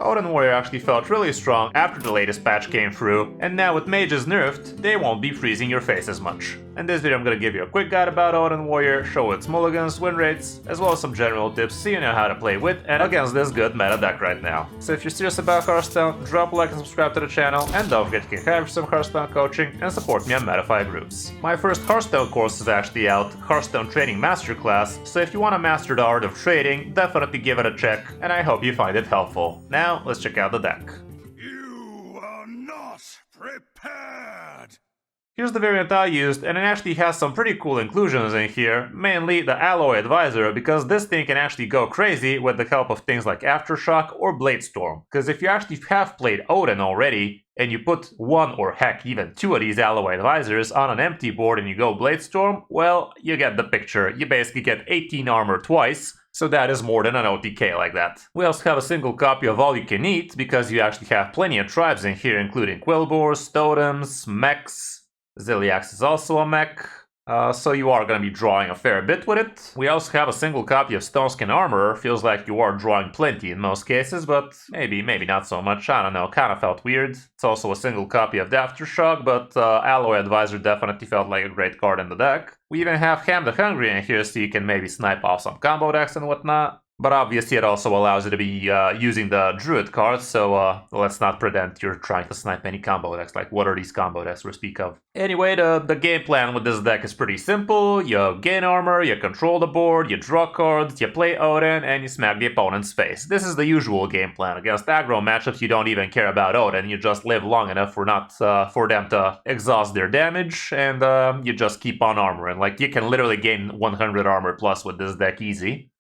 Odyn Warrior actually felt really strong after the latest patch came through, and now with mages nerfed, they won't be freezing your face as much. In this video I'm gonna give you a quick guide about Odyn Warrior, show its mulligans, win rates, as well as some general tips so you know how to play with and against this good meta deck right now. So if you're serious about Hearthstone, drop a like and subscribe to the channel, and don't forget you can hire for some Hearthstone coaching and support me on Metafy groups. My first Hearthstone course is actually out, Hearthstone Trading Masterclass, so if you want to master the art of trading, definitely give it a check, and I hope you find it helpful. Now, let's check out the deck. You are not prepared! Here's the variant I used, and it actually has some pretty cool inclusions in here, mainly the Alloy Advisor, because this thing can actually go crazy with the help of things like Aftershock or Bladestorm. Because if you actually have played Odyn already, and you put one or heck even two of these Alloy Advisors on an empty board and you go Bladestorm, well, you get the picture. You basically get 18 armor twice, so that is more than an OTK like that. We also have a single copy of All You Can Eat, because you actually have plenty of tribes in here, including Quillboars, Totems, Mechs. Ziliax is also a mech, so you are going to be drawing a fair bit with it. We also have a single copy of Stoneskin Armor. Feels like you are drawing plenty in most cases, but maybe not so much, I don't know, kind of felt weird. It's also a single copy of the Aftershock, but Alloy Advisor definitely felt like a great card in the deck. We even have Ham the Hungry in here, so you can maybe snipe off some combo decks and whatnot. But obviously it also allows you to be using the Druid cards, so let's not pretend you're trying to snipe any combo decks. Like, what are these combo decks we speak of? Anyway, the game plan with this deck is pretty simple. You gain armor, you control the board, you draw cards, you play Odyn, and you smack the opponent's face. This is the usual game plan. Against aggro matchups, you don't even care about Odyn. You just live long enough for them to exhaust their damage, and you just keep on armoring. Like, you can literally gain 100 armor plus with this deck easy.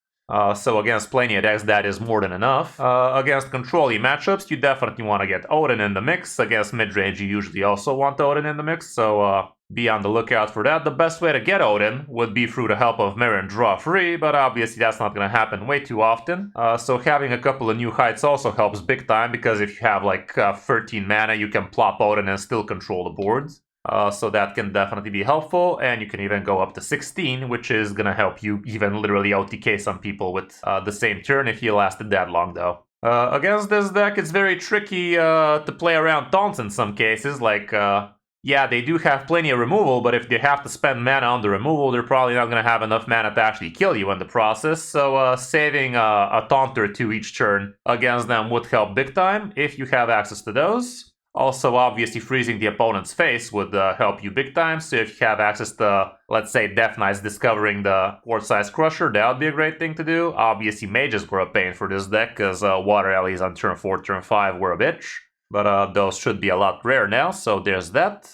So against plenty of decks, that is more than enough. Against control-y matchups, you definitely want to get Odyn in the mix. Against mid-range, you usually also want Odyn in the mix, so be on the lookout for that. The best way to get Odyn would be through the help of Mirror and Draw Free, but obviously that's not going to happen way too often. So having a couple of new heights also helps big time, because if you have like 13 mana, you can plop Odyn and still control the boards. So that can definitely be helpful, and you can even go up to 16, which is gonna help you even literally OTK some people with the same turn if you lasted that long though. Against this deck, it's very tricky to play around taunts in some cases, like, yeah, they do have plenty of removal, but if they have to spend mana on the removal, they're probably not gonna have enough mana to actually kill you in the process, so saving a taunt or two each turn against them would help big time, if you have access to those. Also, obviously, freezing the opponent's face would help you big time, so if you have access to, let's say, Death Knights discovering the Quart-Size Crusher, that would be a great thing to do. Obviously, mages were a pain for this deck, because Water Alleys on turn 4, turn 5 were a bitch. But those should be a lot rare now, so there's that.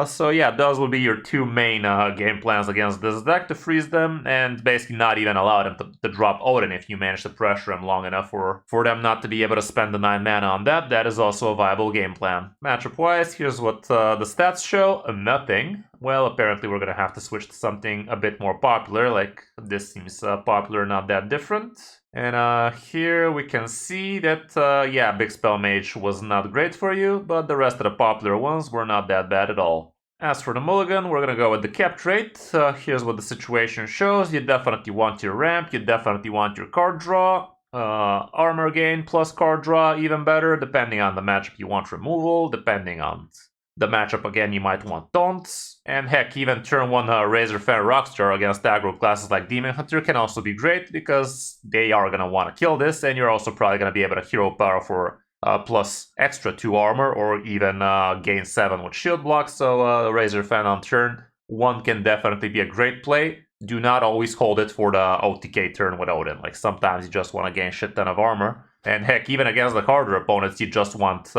So yeah, those will be your two main game plans against this deck, to freeze them and basically not even allow them to drop Odyn if you manage to pressure them long enough for them not to be able to spend the 9 mana on that. That is also a viable game plan. Matchup-wise, here's what the stats show. Nothing. Well, apparently we're gonna have to switch to something a bit more popular, like this seems popular, not that different. And here we can see that, yeah, Big Spell Mage was not great for you, but the rest of the popular ones were not that bad at all. As for the mulligan, we're gonna go with the Cap trait. Here's what the situation shows. You definitely want your ramp, you definitely want your card draw. Armor gain plus card draw, even better, depending on the matchup you want removal, depending on the matchup again you might want taunts, and heck, even turn 1 Razorfang Rockstar against aggro classes like Demon Hunter can also be great, because they are gonna want to kill this, and you're also probably gonna be able to hero power for plus extra 2 armor, or even gain 7 with shield block, so Razorfang on turn 1 can definitely be a great play. Do not always hold it for the OTK turn with Odyn, like sometimes you just want to gain shit ton of armor, and heck, even against the harder opponents you just want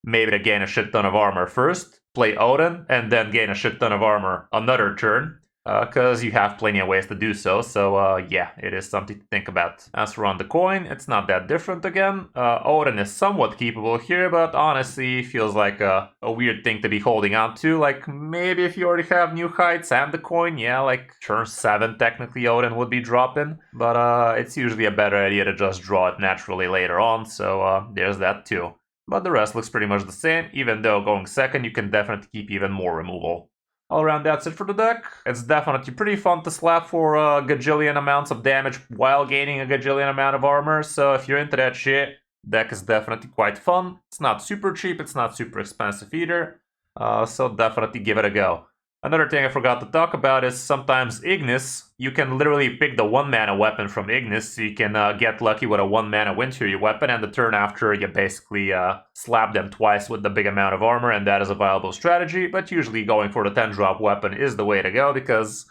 maybe to gain a shit ton of armor first, play Odyn, and then gain a shit ton of armor another turn, because you have plenty of ways to do so, so yeah, it is something to think about. As for on the coin, it's not that different again. Odyn is somewhat keepable here, but honestly feels like a weird thing to be holding on to. Like, maybe if you already have new heights and the coin, yeah, like turn 7 technically Odyn would be dropping, but it's usually a better idea to just draw it naturally later on, so there's that too. But the rest looks pretty much the same, even though going second you can definitely keep even more removal. All around, that's it for the deck. It's definitely pretty fun to slap for a gajillion amounts of damage while gaining a gajillion amount of armor, so if you're into that shit, deck is definitely quite fun. It's not super cheap, it's not super expensive either, so definitely give it a go. Another thing I forgot to talk about is sometimes Ignis, you can literally pick the 1-mana weapon from Ignis, so you can get lucky with a 1-mana Wintry weapon, and the turn after you basically slap them twice with the big amount of armor, and that is a viable strategy, but usually going for the 10-drop weapon is the way to go, because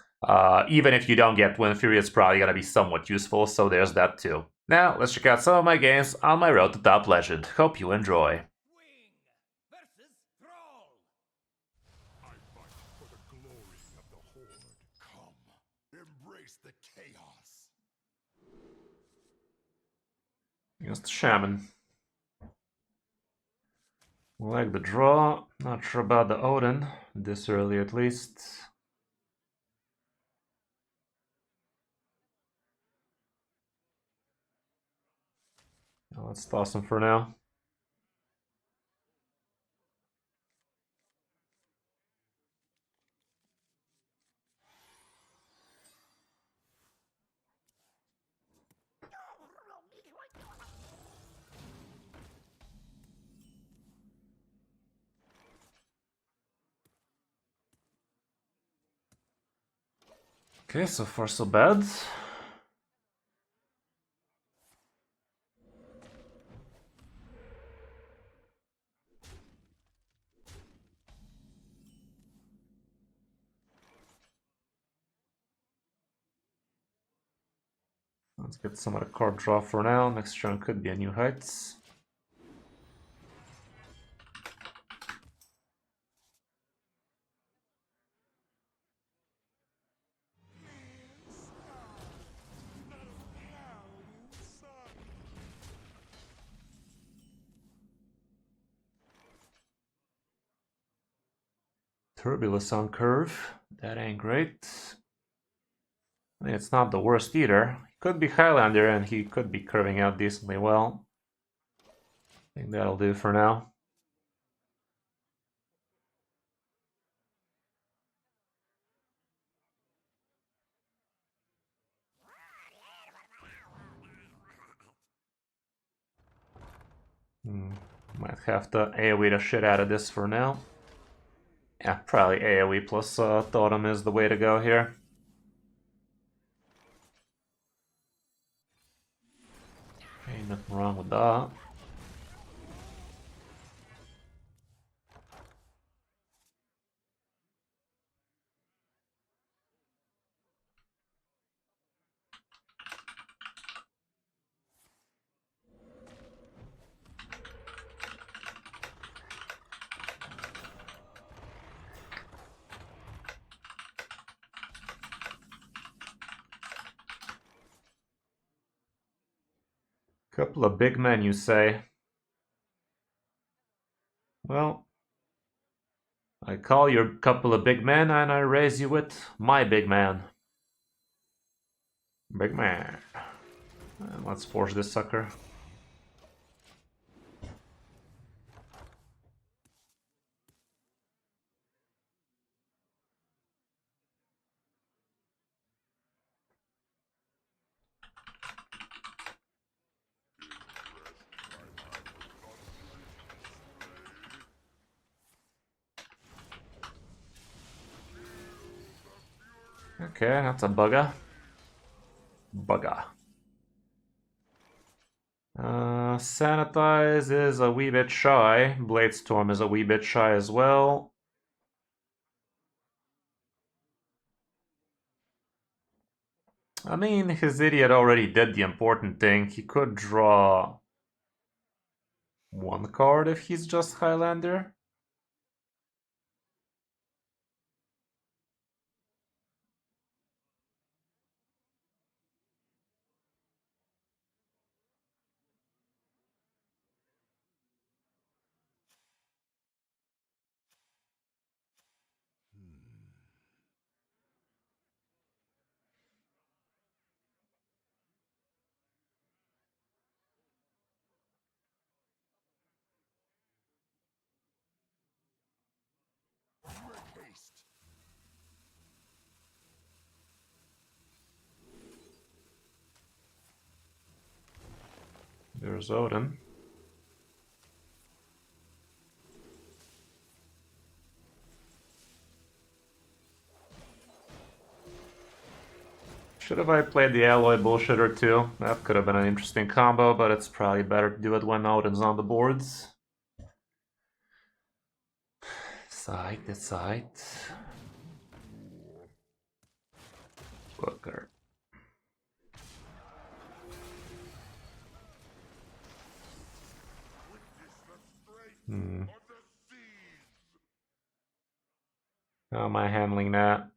even if you don't get Wind Fury, it's probably gonna be somewhat useful, so there's that too. Now, let's check out some of my games on my road to top legend. Hope you enjoy. The chaos. Against the Shaman. Like the draw, not sure about the Odyn, this early at least. Let's toss him for now. Okay, so far so bad. Let's get some of the card draw for now. Next turn could be a New Heights. Turbulence on curve. That ain't great. I mean, it's not the worst either. He could be Highlander and he could be curving out decently well. I think that'll do for now. Might have to AoE the shit out of this for now. Yeah, probably AoE plus Totem is the way to go here. Ain't nothing wrong with that. Couple of big men, you say? Well, I call your couple of big men and I raise you with my big man. Big man. And let's force this sucker. Okay, that's a bugger. Bugger. Sanitize is a wee bit shy. Bladestorm is a wee bit shy as well. I mean, his idiot already did the important thing. He could draw one card if he's just Highlander. There's Odyn. Should have I played the alloy bullshitter too? That could have been an interesting combo, but it's probably better to do it when Odyn's on the boards. Side to side. Booker. How am I handling that?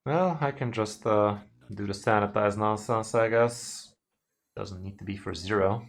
Well, I can just do the sanitize nonsense, I guess. Doesn't need to be for 0.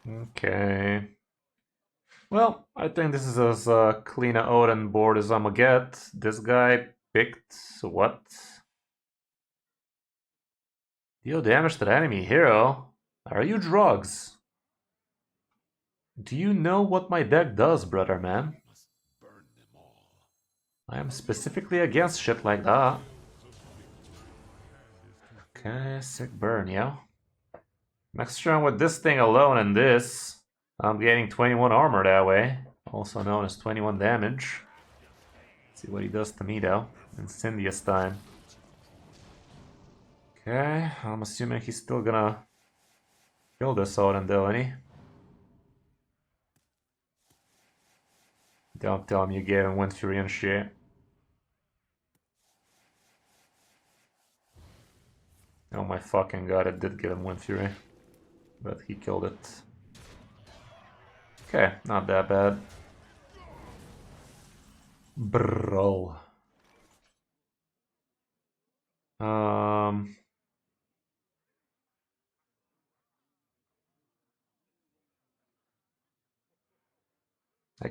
Okay. Well, I think this is as clean a Odyn board as I'ma get. This guy picked what? Deal damage to the enemy hero? Are you drugs? Do you know what my deck does, brother man? I am specifically against shit like that. Okay, sick burn, yeah. Next turn with this thing alone and this, I'm getting 21 armor that way. Also known as 21 damage. Let's see what he does to me though. Incendious time. Okay, I'm assuming he's still gonna kill this Odyn though, ain't he? Don't tell me you gave him Wind Fury and shit. Oh my fucking god, it did give him Wind Fury. But he killed it. Okay, not that bad. Bro. I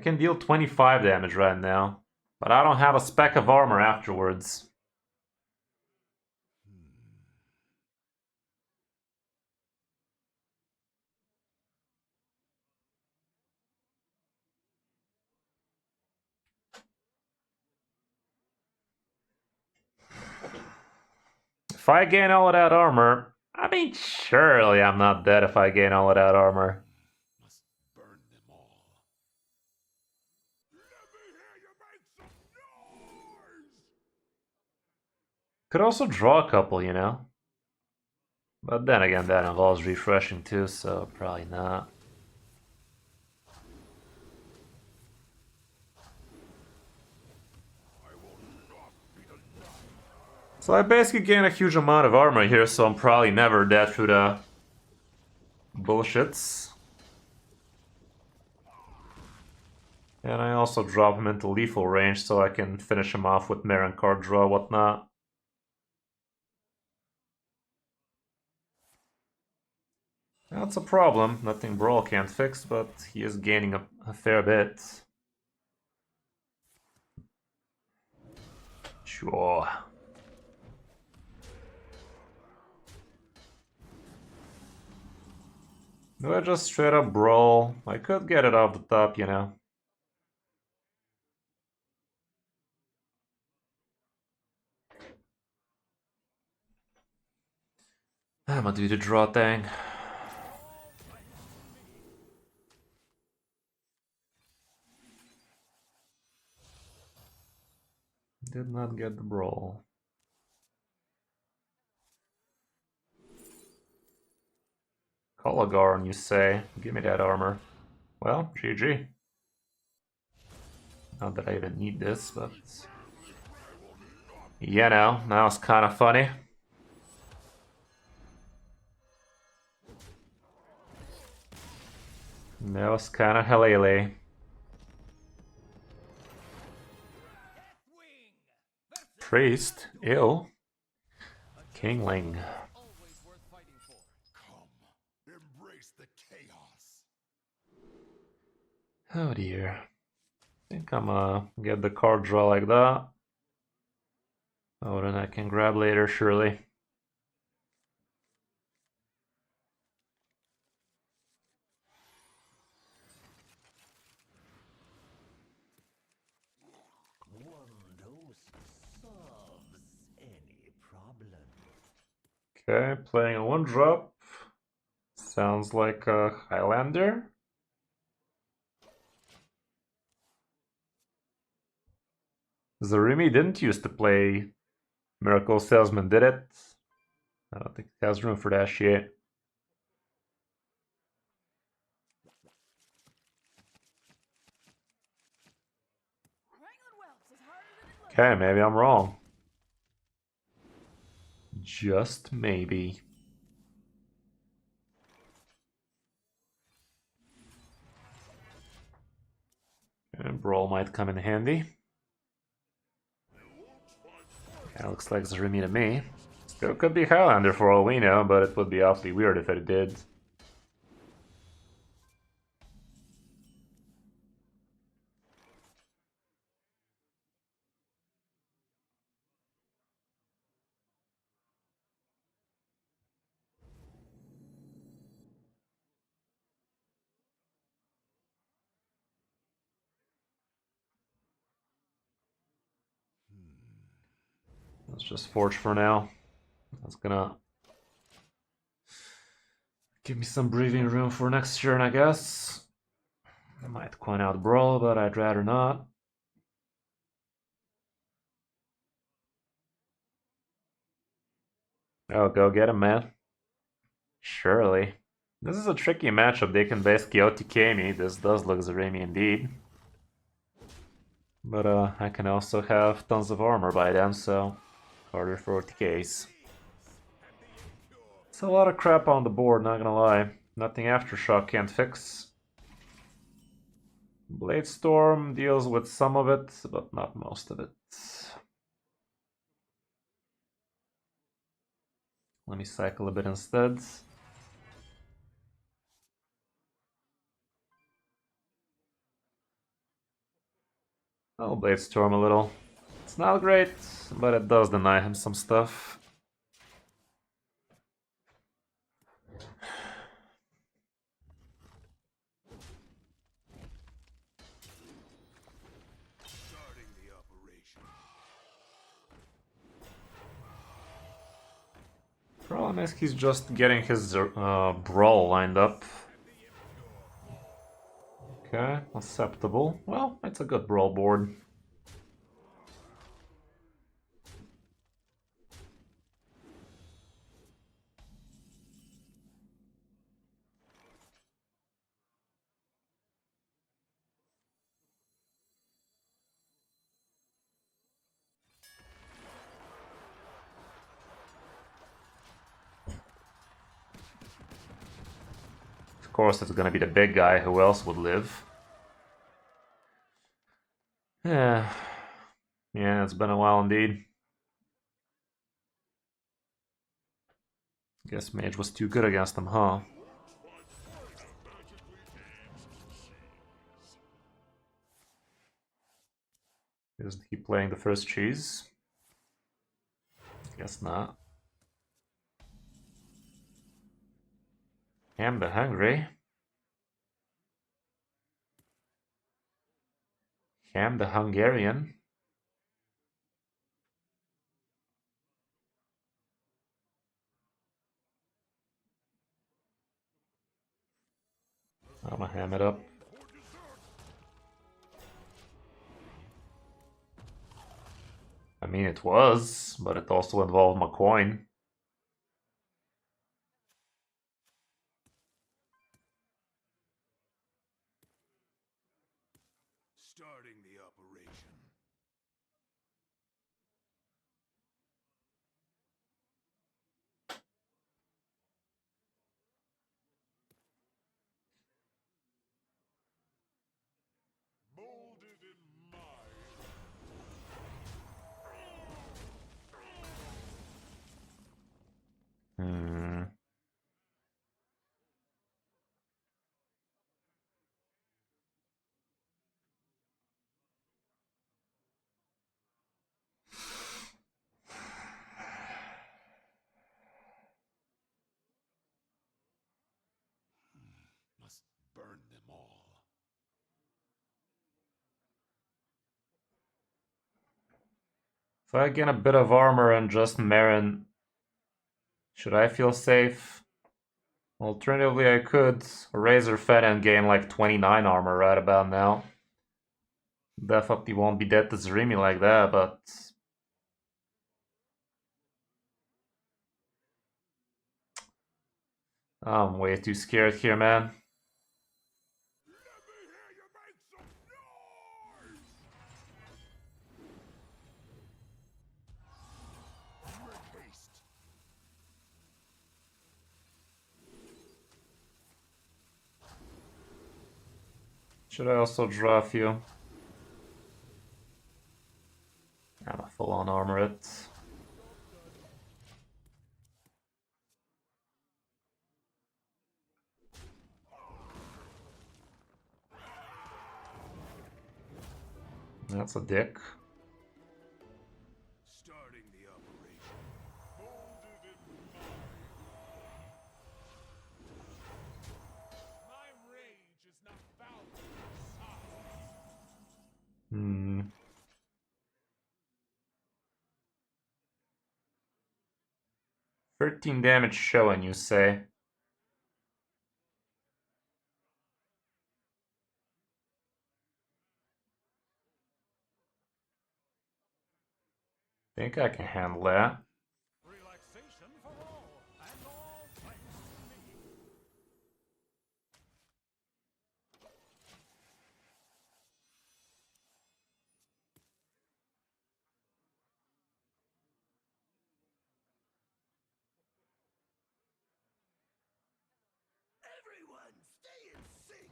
can deal 25 damage right now, but I don't have a speck of armor afterwards. If I gain all of that armor, I mean, surely I'm not dead if I gain all of that armor. Could also draw a couple, you know? But then again, that involves refreshing too, so probably not. So I basically gain a huge amount of armor here, so I'm probably never dead through the bullshits. And I also drop him into lethal range so I can finish him off with Marin card draw, whatnot. That's a problem, nothing Brawl can't fix, but he is gaining a fair bit. Sure. Do I just straight up Brawl? I could get it off the top, you know. I'm gonna do the draw thing. Did not get the Brawl. Colagarn, you say? Give me that armor. Well, GG. Not that I even need this, but... You know, that was kind of funny. That was kind of hilarious. Priest. Ew. Kingling. Come, embrace the chaos. Oh dear. I think I'm gonna get the card draw like that. Oh, then I can grab later, surely. Okay, playing a 1-drop. Sounds like a Highlander. Zarimi didn't used to play Miracle Salesman, did it? I don't think it has room for that shit. Okay, maybe I'm wrong. Just maybe. And Brawl might come in handy. Kinda looks like Zarimi to me. Still could be Highlander for all we know, but it would be awfully weird if it did. Let's just Forge for now. That's gonna give me some breathing room for next turn, I guess. I might coin out Brawl, but I'd rather not. Oh, go get him, man. Surely. This is a tricky matchup. They can basically OTK me. This does look Zaremi indeed. But I can also have tons of armor by then, so harder for OTKs. It's a lot of crap on the board, not gonna lie. Nothing Aftershock can't fix. Blade Storm deals with some of it, but not most of it. Let me cycle a bit instead. I'll Blade Storm a little. It's not great, but it does deny him some stuff. Starting the operation. Problem is he's just getting his Brawl lined up. Okay, acceptable. Well, it's a good Brawl board. Of course, it's gonna be the big guy. Who else would live? Yeah. Yeah, it's been a while indeed. Guess Mage was too good against him, huh? Isn't he playing the first cheese? Guess not. Ham the Hungry. Ham the Hungarian. I'ma ham it up. I mean, it was, but it also involved my coin. Starting the operation. Molded in mine. burn them all. If I gain a bit of armor and just Marin, should I feel safe? Alternatively, I could Razor Fed and gain like 29 armor right about now. Definitely won't be dead to Zarimi like that, but... I'm way too scared here, man. Let me hear you make some noise! Make haste. Should I also draw a few? I'm a full-on armor it. That's a dick. Starting the operation. My rage is not bound to size. 13 damage showing, you say? Think I can handle that. Relaxation for all, and all thanks to me. Everyone, stay in sync.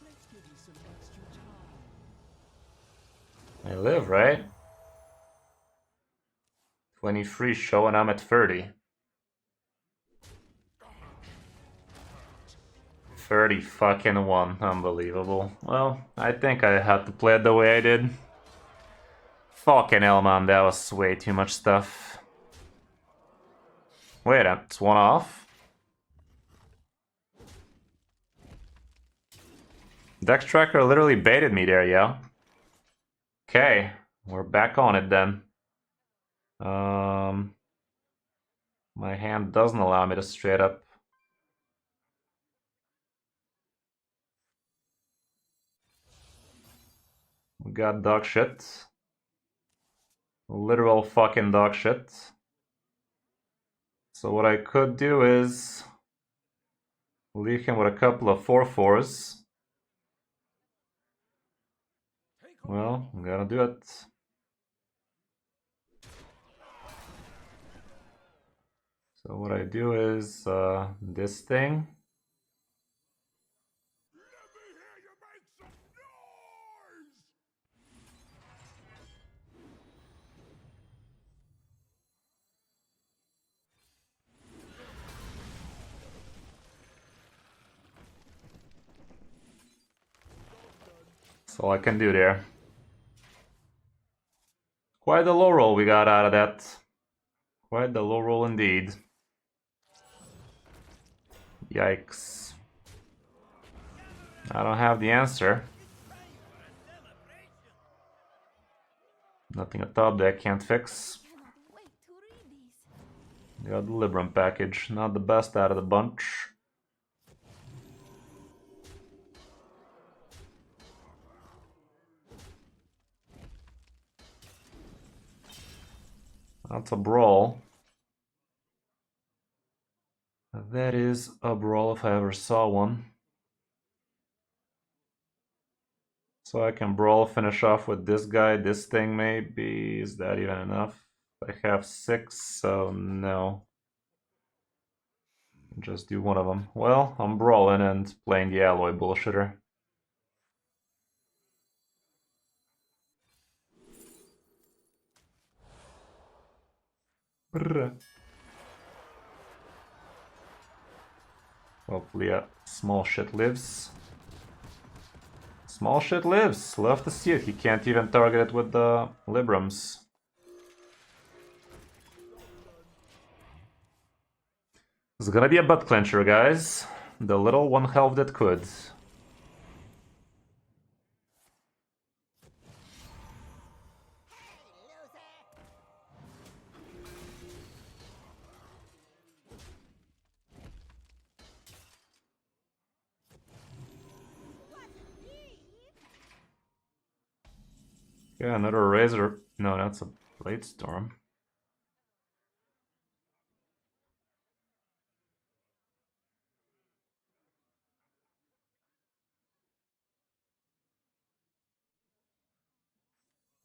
Let's give you some extra time. I live, right? 23 showing I'm at 30. 30 fucking 1. Unbelievable. Well, I think I had to play it the way I did. Fucking hell, man, that was way too much stuff. Wait, that's one off? Dex Tracker literally baited me there, yeah? Okay, we're back on it then. My hand doesn't allow me to straight up. We got dog shit. Literal fucking dog shit. So what I could do is leave him with a couple of 4/4s. Well, I'm gonna do it. So what I do is this thing. Let me hear you make some noise! That's all I can do there. Quite the low roll we got out of that. Quite the low roll indeed. Yikes. I don't have the answer. Nothing atop that I can't fix. Got the Libram package, not the best out of the bunch. That's a brawl. That is a brawl if I ever saw one. So I can brawl, finish off with this guy, this thing maybe. Is that even enough? I have 6, so no. Just do one of them. Well, I'm brawling and playing the alloy bullshitter. Brr. Oh, Hopefully small shit lives. Small shit lives. Love to see it. He can't even target it with the Librams. It's gonna be a butt clencher, guys. The little one health that could. Yeah, another Razor. No, that's a Blade Storm.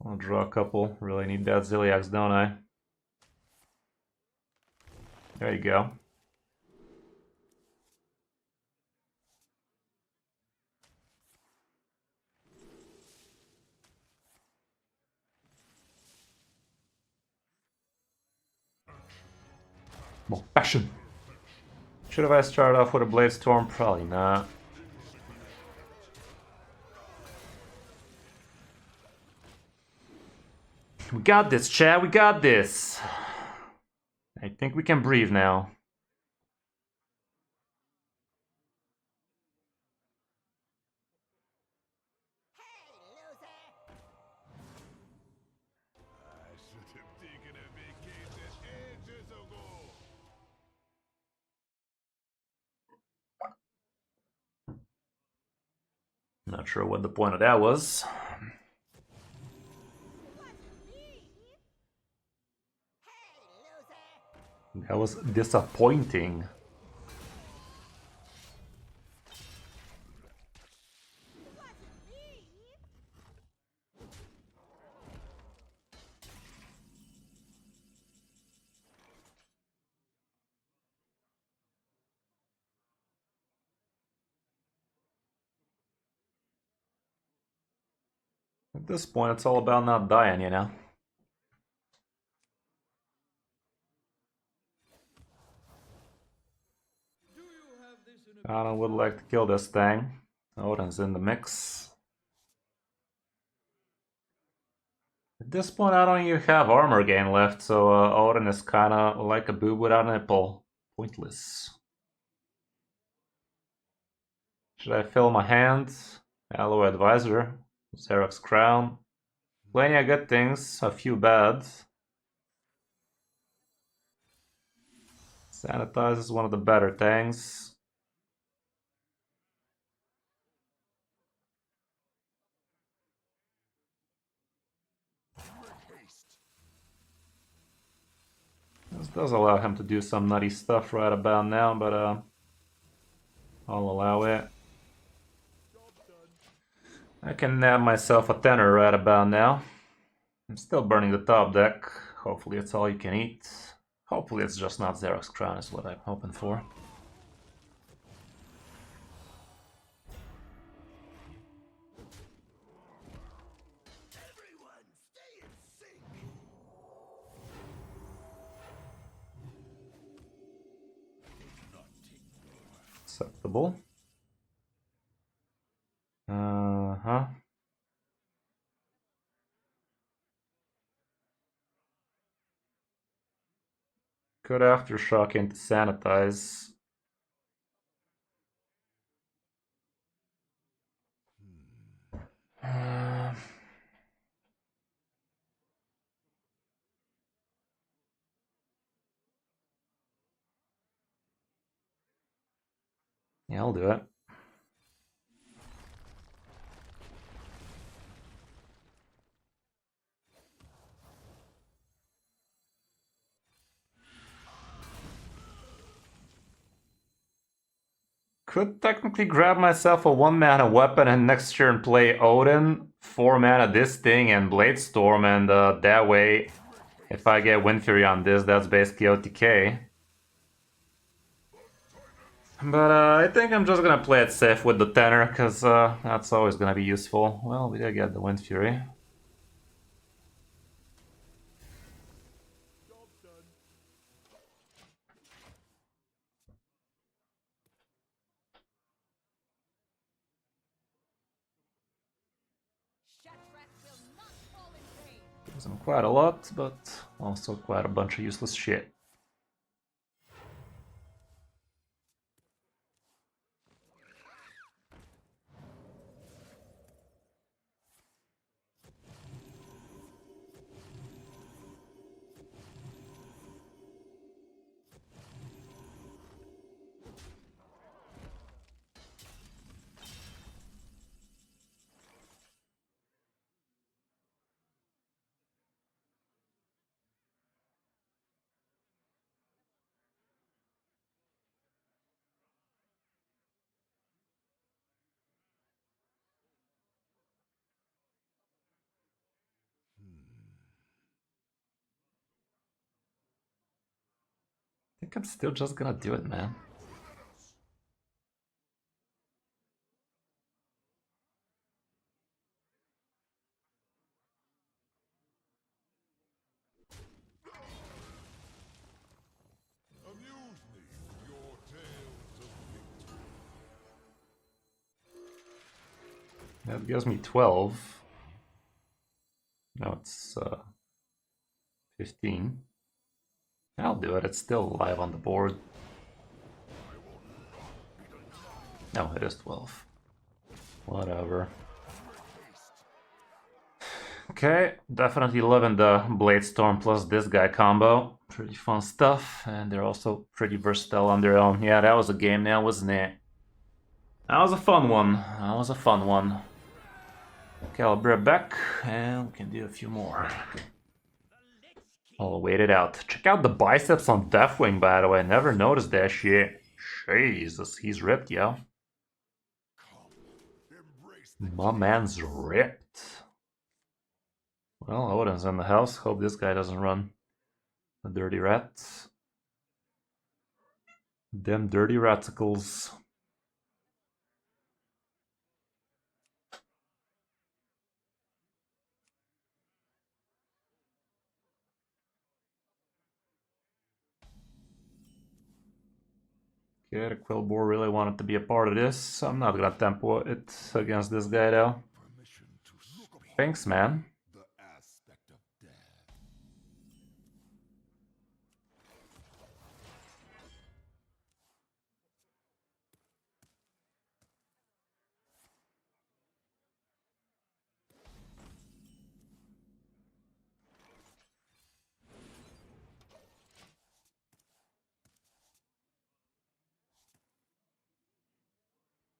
I'll draw a couple. Really need that Ziliax, don't I? There you go. More passion. Should have I started off with a Blade Storm? Probably not. We got this, Chad. We got this. I think we can breathe now. I should have taken a vacation ages ago. Not sure what the point of that was. That was disappointing. At this point, it's all about not dying, you know? Odyn would like to kill this thing. Odin's in the mix. At this point, I don't even have armor gain left, so Odyn is kinda like a boob without a nipple. Pointless. Should I fill my hand? Alloy Advisor. Xerox Crown. Plenty of good things, a few bad. Sanitize is one of the better things. This does allow him to do some nutty stuff right about now, but I'll allow it. I can nab myself a tenner right about now. I'm still burning the top deck. Hopefully it's all you can eat. Hopefully it's just not Xerox Crown is what I'm hoping for. Acceptable. Uh-huh. Could Aftershock into Sanitize. Yeah, I'll do it. Could technically grab myself a 1-mana weapon and next turn play Odyn, 4-mana this thing and Blade Storm, and that way, if I get Wind Fury on this, that's basically OTK. But I think I'm just gonna play it safe with the tenor, because that's always gonna be useful. Well, we did get the Wind Fury. Gives him quite a lot, but also quite a bunch of useless shit. I think I'm still just gonna do it, man. Amuse me with your tales of victory. That gives me 12. Now it's 15. I'll do it, it's still live on the board. No, it is 12. Whatever. Okay, definitely loving the Blade Storm plus this guy combo. Pretty fun stuff, and they're also pretty versatile on their own. Yeah, that was a game now, wasn't it? That was a fun one. That was a fun one. Calibrate back, and we can do a few more. I'll wait it out. Check out the biceps on Deathwing, by the way. Never noticed that shit. Jesus, he's ripped, yo. My man's ripped. Well, Odin's in the house. Hope this guy doesn't run the dirty rats. Them dirty raticles. Okay, the Quillbore really wanted to be a part of this. I'm not gonna tempo it against this guy though. Thanks, man. The aspect of death.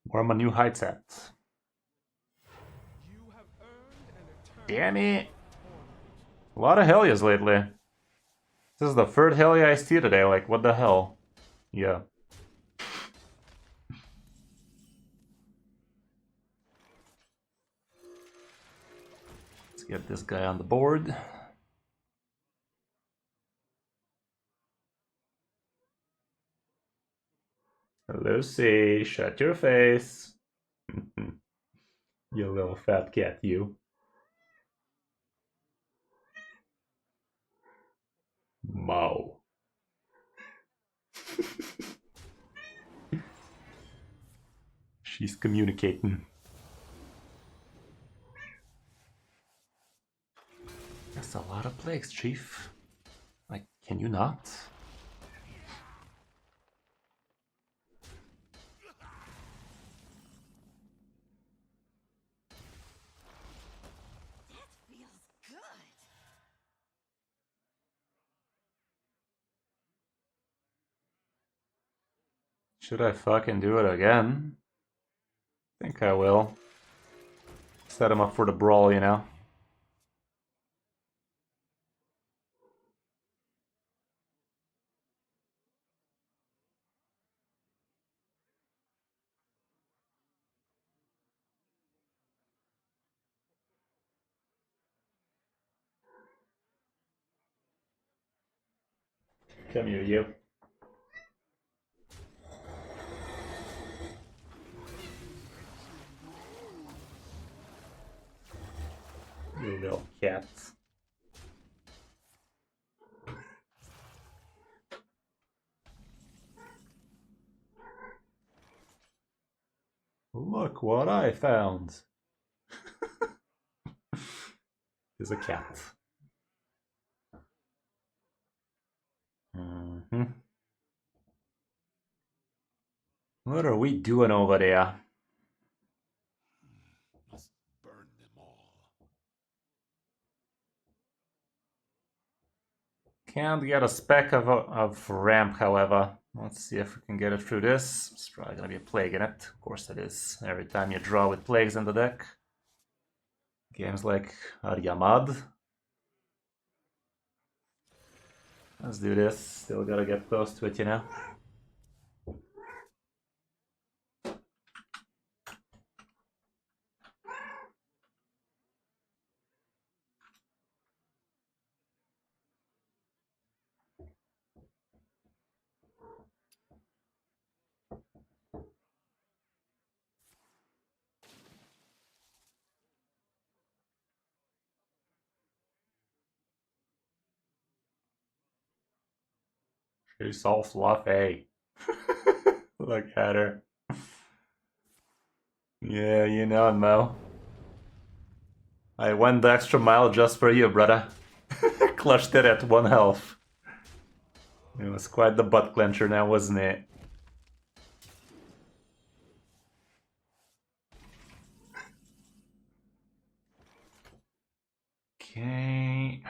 Where are my new heights at? Damn it! A lot of Hellias lately. This is the third Hellia I see today, like what the hell? Yeah. Let's get this guy on the board. Lucy, shut your face. You little fat cat, you. Mo. She's communicating. That's a lot of plagues, Chief. Like, can you not? Should I fucking do it again? I think I will. Set him up for the brawl, you know? Come here, you. You little cat. Look what I found. Is a cat. What are we doing over there? Must burn them all. Can't get a speck of ramp, however. Let's see if we can get it through this. It's probably gonna be a plague in it. Of course it is. Every time you draw with plagues in the deck. Games like Aryamad. Let's do this. Still gotta get close to it, you know? She's all fluffy. Look at her. Yeah, you know, Mo. I went the extra mile just for you, brother. Clutched it at 1 health. It was quite the butt clencher now, wasn't it? Okay.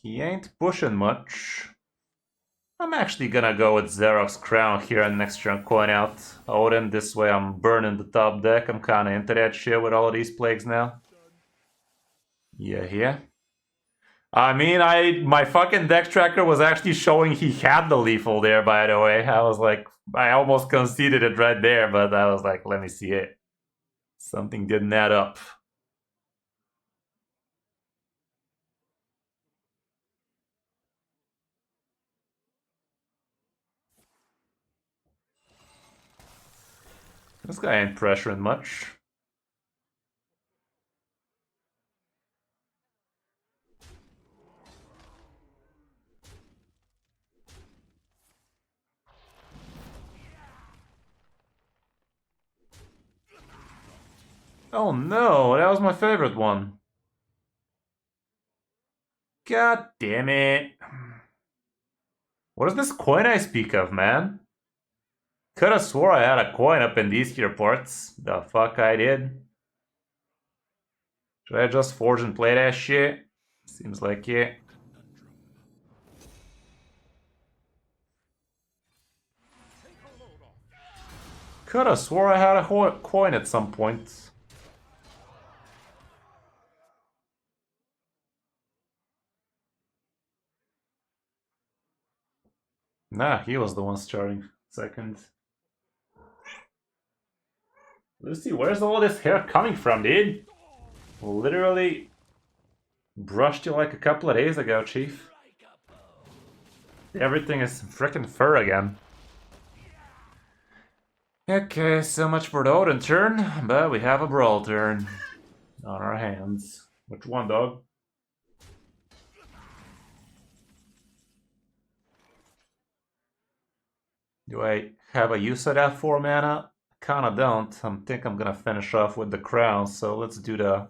He ain't pushing much. I'm actually gonna go with Xerox Crown here and next turn coin out Odyn. This way I'm burning the top deck. I'm kinda into that shit with all of these plagues now. Yeah. I mean, my fucking deck tracker was actually showing he had the lethal there, by the way. I was like, I almost conceded it right there, but I was like, let me see it. Something didn't add up. This guy ain't pressuring much. Oh no, that was my favorite one. God damn it. What is this coin I speak of, man? Coulda swore I had a coin up in these here parts. The fuck I did. Should I just forge and play that shit? Seems like it. Coulda swore I had a coin at some point. Nah, he was the one starting second. Lucy, where's all this hair coming from, dude? Literally brushed you like a couple of days ago, Chief. Everything is freaking fur again. Okay, so much for the Odyn turn, but we have a Brawl turn on our hands. Which one, dog? Do I have a use of that 4 mana? Kinda don't. I think I'm gonna finish off with the crown, so let's do the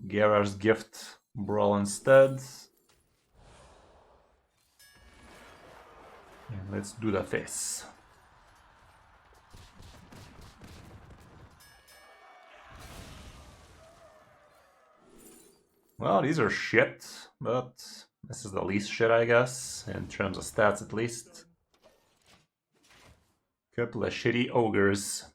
Gerar's Gift Brawl instead. And let's do the face. Well, these are shit, but this is the least shit, I guess, in terms of stats at least. Couple of shitty ogres.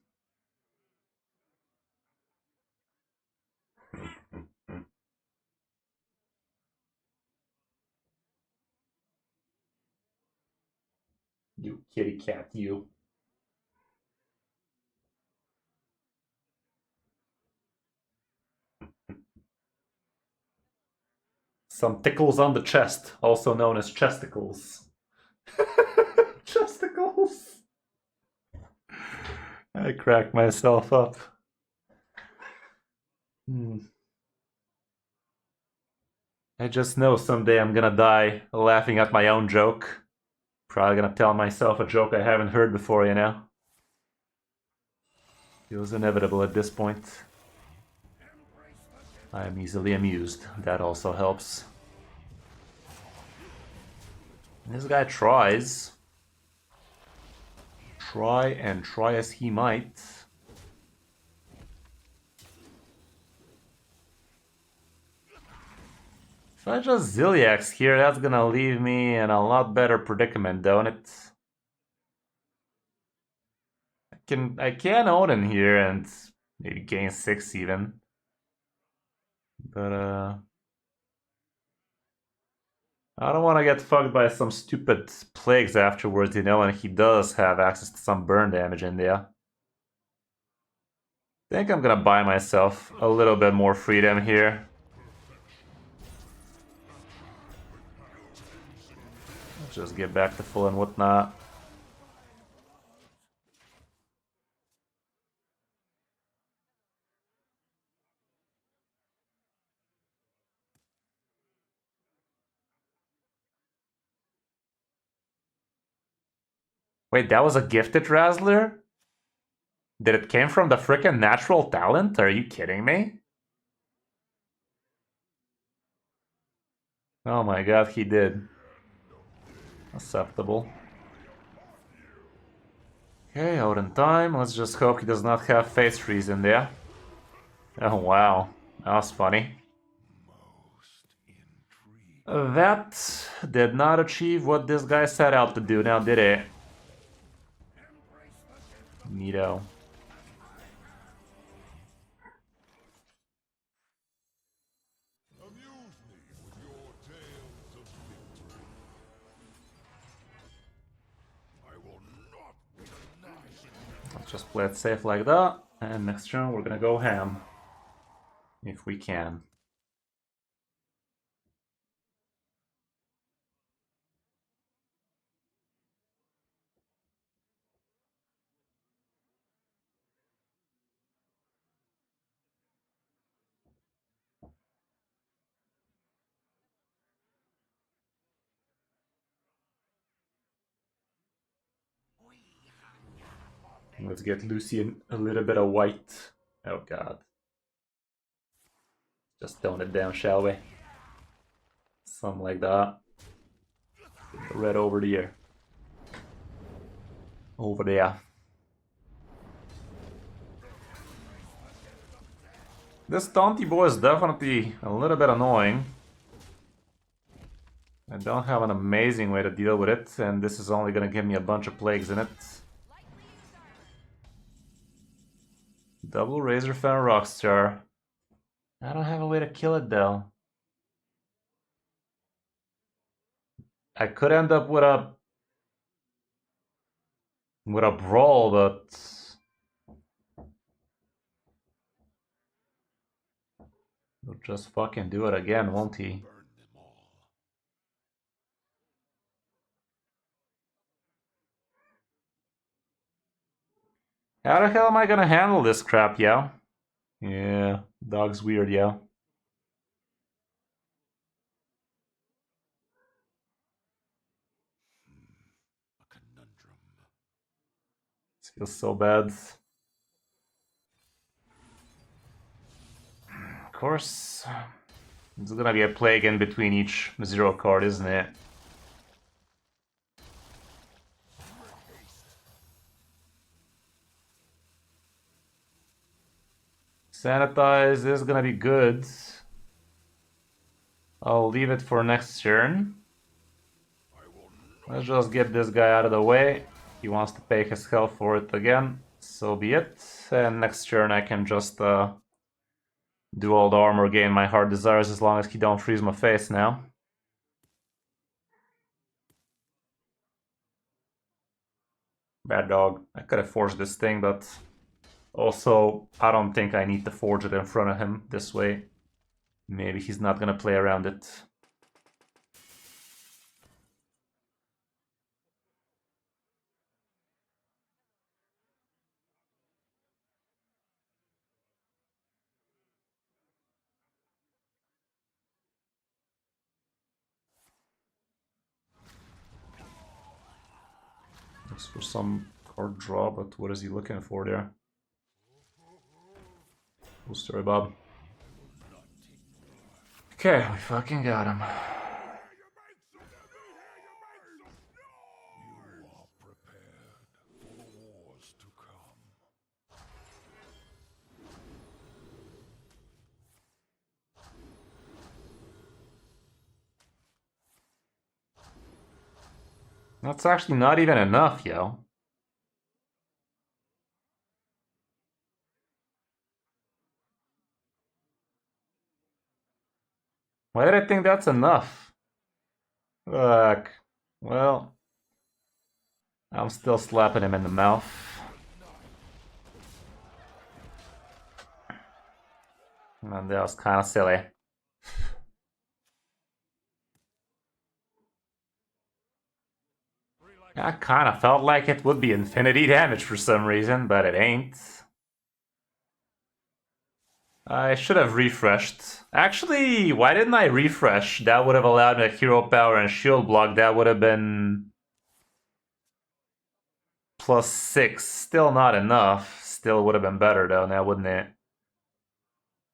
You kitty cat, you. Some tickles on the chest, also known as chesticles. Chesticles! I cracked myself up. I just know someday I'm gonna die laughing at my own joke. Probably gonna tell myself a joke I haven't heard before, you know? Feels inevitable at this point. I am easily amused. That also helps. This guy tries. Try and try as he might. If I just Zilliax here, that's gonna leave me in a lot better predicament, don't it? I can Odyn here and maybe gain 6 even. But I don't want to get fucked by some stupid plagues afterwards, you know, and he does have access to some burn damage in there. I think I'm gonna buy myself a little bit more freedom here. Just get back to full and whatnot. Wait, that was a gifted Razzler? Did it came from the frickin' natural talent? Are you kidding me? Oh my god, he did. Acceptable. Okay, Odyn time. Let's just hope he does not have face freeze in there. Oh wow, that was funny. That did not achieve what this guy set out to do now, did it? Neato. Let's just play it safe like that, and next turn we're gonna go ham. If we can. Let's get Lucy a little bit of white. Oh god. Just tone it down, shall we? Something like that. Red over there. Over there. This taunty boy is definitely a little bit annoying. I don't have an amazing way to deal with it, and this is only gonna give me a bunch of plagues in it. Double Razor Fan Rockstar. I don't have a way to kill it though. I could end up with a brawl, but he'll just fucking do it again, won't he? How the hell am I gonna handle this crap, yo? Yeah, dog's weird, yo. A conundrum. This feels so bad. Of course, there's gonna be a plague in between each 0 card, isn't it? Sanitize is gonna be good. I'll leave it for next turn. Let's just get this guy out of the way. He wants to pay his health for it again. So be it. And next turn I can just do all the armor, gain my heart desires as long as he don't freeze my face now. Bad dog. I could have forged this thing, but also I don't think I need to forge it in front of him this way. Maybe he's not gonna play around it. Looks for some card draw, but what is he looking for there? Cool story, Bob. Okay, we fucking got him. That's actually not even enough, yo. Why did I think that's enough? Fuck. Well, I'm still slapping him in the mouth. And that was kind of silly. I kind of felt like it would be infinity damage for some reason, but it ain't. I should have refreshed. Actually, why didn't I refresh? That would have allowed me a hero power and shield block. That would have been +6. Still not enough. Still would have been better though, now wouldn't it?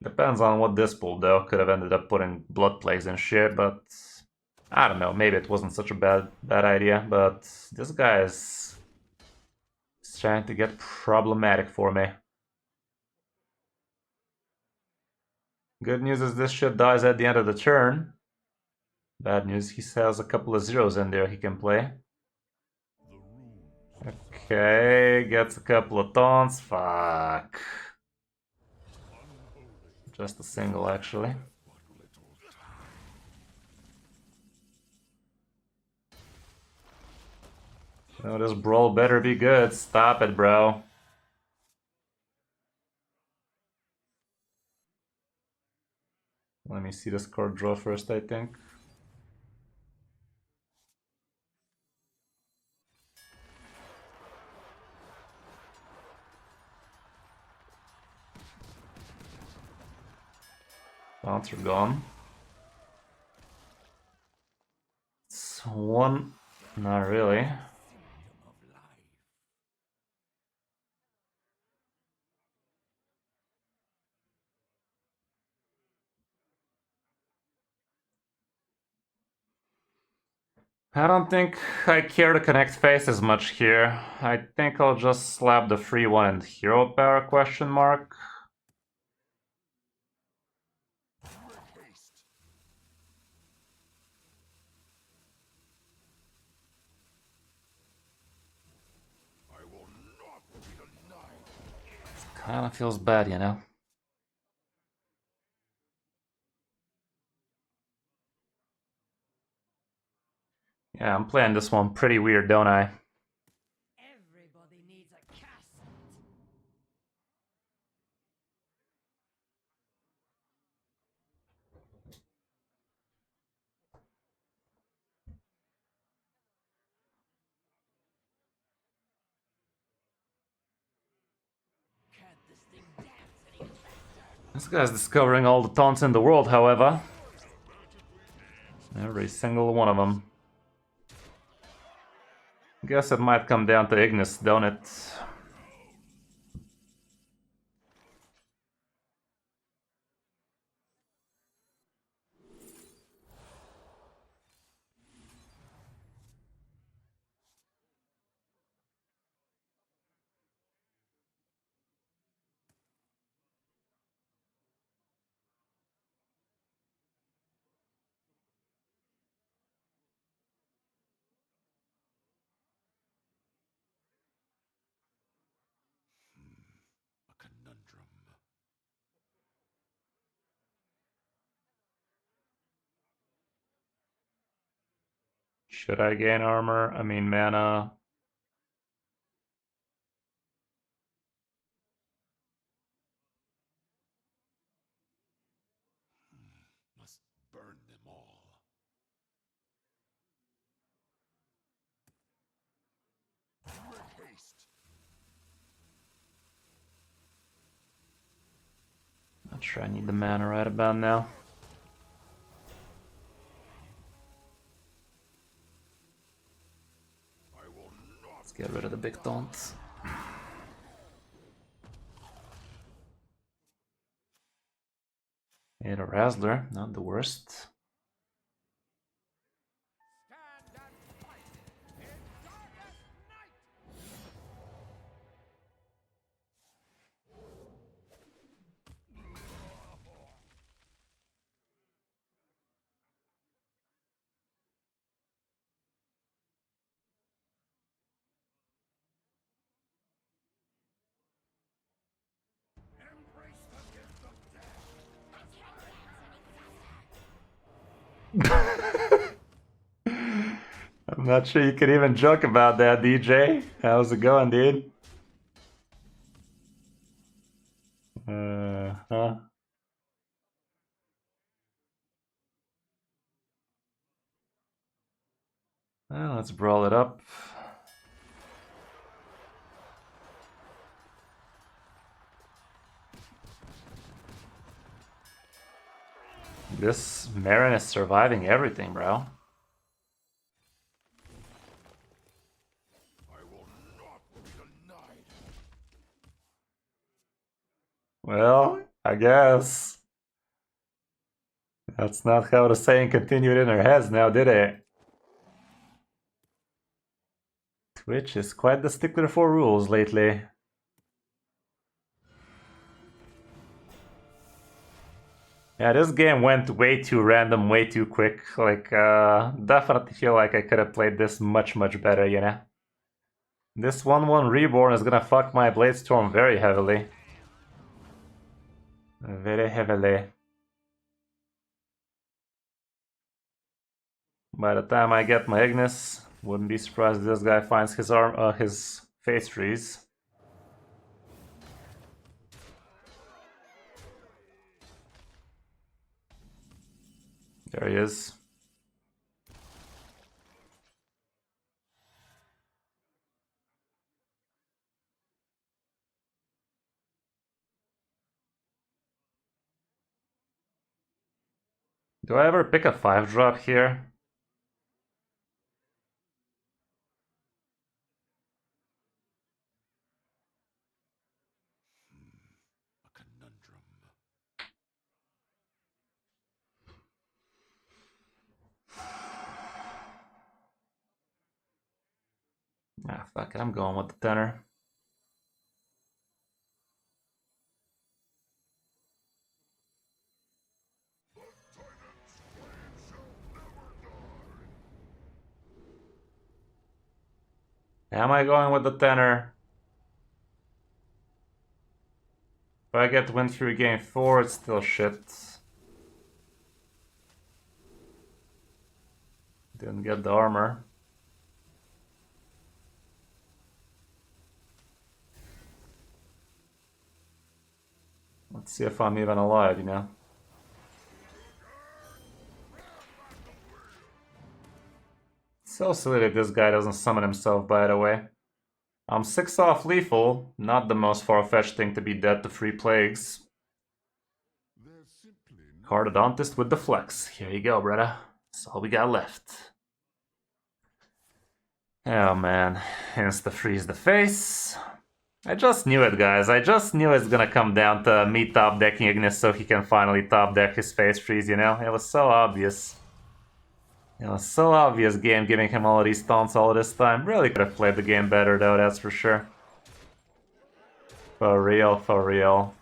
Depends on what this pulled though. Could have ended up putting blood plagues and shit, but I don't know. Maybe it wasn't such a bad idea. But this guy is trying to get problematic for me. Good news is this shit dies at the end of the turn. Bad news, he has a couple of zeros in there he can play. Okay, gets a couple of taunts. Fuck. Just a single, actually. Oh, this brawl better be good. Stop it, bro. Let me see this card draw first, I think. Taunts are gone. It's one. Not really. I don't think I care to connect faces much here. I think I'll just slap the free one and hero power question mark. Kinda feels bad, you know? Yeah, I'm playing this one pretty weird, don't I? Everybody needs a castle. Can't this thing dance any faster? This guy's discovering all the taunts in the world, however. Every single one of them. Guess it might come down to Ignis, don't it? A conundrum. Should I gain armor? I mean mana. Must burn them all. Make haste. Not sure I need the mana right about now. I will not. Let's get rid of the big taunts. Hit a Razzler, not the worst. Stand and fight in darkest night! Not sure you could even joke about that, DJ. How's it going, dude? Huh? Well, let's brawl it up. This Marin is surviving everything, bro. I will not be denied. Well, I guess. That's not how the saying continued in our heads now, did it? Twitch is quite the stickler for rules lately. Yeah, this game went way too random, way too quick. Like, definitely feel like I could have played this much better, you know? This 1/1 Reborn is gonna fuck my Bladestorm very heavily. Very heavily. By the time I get my Ignis, wouldn't be surprised if this guy finds his face trees. There he is. Do I ever pick a 5-drop here? A conundrum. Ah, fuck it, I'm going with the tenor. Am I going with the tenor? If I get win through game 4, it's still shit. Didn't get the armor. Let's see if I'm even alive, you know? So silly that this guy doesn't summon himself, by the way. I'm 6 off lethal, not the most far-fetched thing to be dead to 3 plagues. There's simply no Cardodontist with the flex. Here you go, brother. That's all we got left. Oh man, insta-freeze the face. I just knew it, guys. I just knew it's gonna come down to me top decking Ignis so he can finally top deck his face freeze, you know? It was so obvious. It was so obvious game giving him all of these taunts all this time. Really could have played the game better though, that's for sure. For real, for real.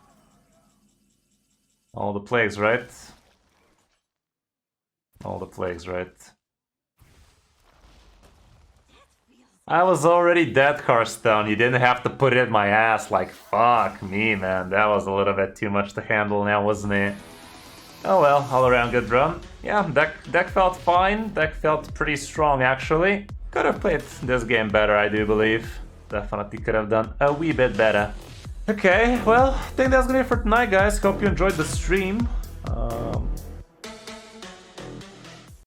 All the plagues, right? All the plagues, right? I was already dead, Hearthstone. You didn't have to put it in my ass. Like, fuck me, man. That was a little bit too much to handle now, wasn't it? Oh well, all around good run. Yeah, deck felt fine. Deck felt pretty strong, actually. Could have played this game better, I do believe. Definitely could have done a wee bit better. Okay, well, I think that's gonna be it for tonight, guys. Hope you enjoyed the stream.